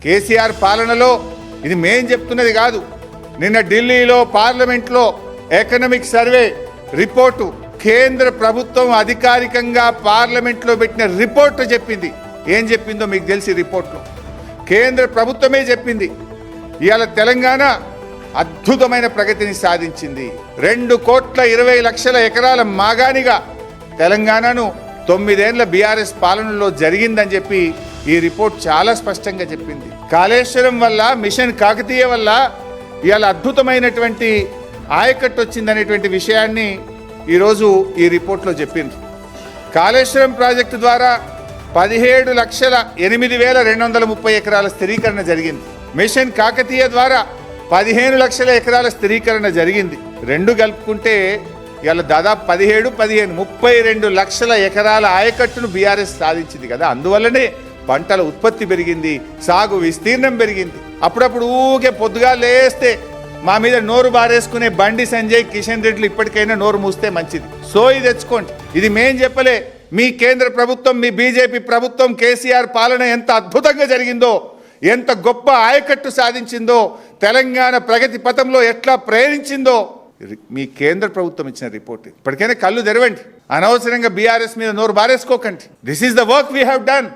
కేసీఆర్ పాలనలో ఇది మేం చెప్తున్నది కాదు. నిన్న ఢిల్లీలో పార్లమెంట్లో ఎకనామిక్ సర్వే రిపోర్టు కేంద్ర ప్రభుత్వం అధికారికంగా పార్లమెంట్లో పెట్టిన రిపోర్టు చెప్పింది. ఏం చెప్పిందో మీకు తెలిసి రిపోర్ట్లో కేంద్ర ప్రభుత్వమే చెప్పింది. ఇవాళ తెలంగాణ అద్భుతమైన ప్రగతిని సాధించింది. 2,20,00,000 ఎకరాల మాగానిగా తెలంగాణను 9 ఏళ్ల బీఆర్ఎస్ పాలనలో జరిగిందని చెప్పి ఈ రిపోర్ట్ చాలా స్పష్టంగా చెప్పింది. కాళేశ్వరం వల్ల, మిషన్ కాకతీయ వల్ల ఇవాళ అద్భుతమైనటువంటి ఆయకట్టు వచ్చిందనేటువంటి విషయాన్ని ఈరోజు ఈ రిపోర్ట్లో చెప్పింది. కాళేశ్వరం ప్రాజెక్టు ద్వారా 17,08,230 ఎకరాల స్థిరీకరణ జరిగింది. మిషన్ కాకతీయ ద్వారా 15 లక్షల ఎకరాల స్థిరీకరణ జరిగింది. రెండు కలుపుకుంటే ఇవాళ దాదాపు 32 లక్షల ఎకరాల ఆయకట్టును బీఆర్ఎస్ సాధించింది కదా. అందువల్లనే పంటల ఉత్పత్తి పెరిగింది, సాగు విస్తీర్ణం పెరిగింది. అప్పుడప్పుడు ఊకే పొద్దుగా లేస్తే మా మీద నోరు బారేసుకునే బండి సంజయ్, కిషన్ రెడ్డిలు ఇప్పటికైనా నోరు మూస్తే మంచిది. సోయి తెచ్చుకోండి. ఇది మేం చెప్పలే, మీ కేంద్ర ప్రభుత్వం, మీ బీజేపీ ప్రభుత్వం కేసీఆర్ పాలన ఎంత అద్భుతంగా జరిగిందో, ఎంత గొప్ప ఆయకట్టు సాధించిందో, తెలంగాణ ప్రగతి పథంలో ఎట్లా ప్రయాణించిందో మీ కేంద్ర ప్రభుత్వం ఇచ్చిన రిపోర్ట్. ఇప్పటికైనా కళ్ళు తెరవండి. అనవసరంగా బీఆర్ఎస్ మీద నోరు బారేసుకోకండి. This is the work we have done.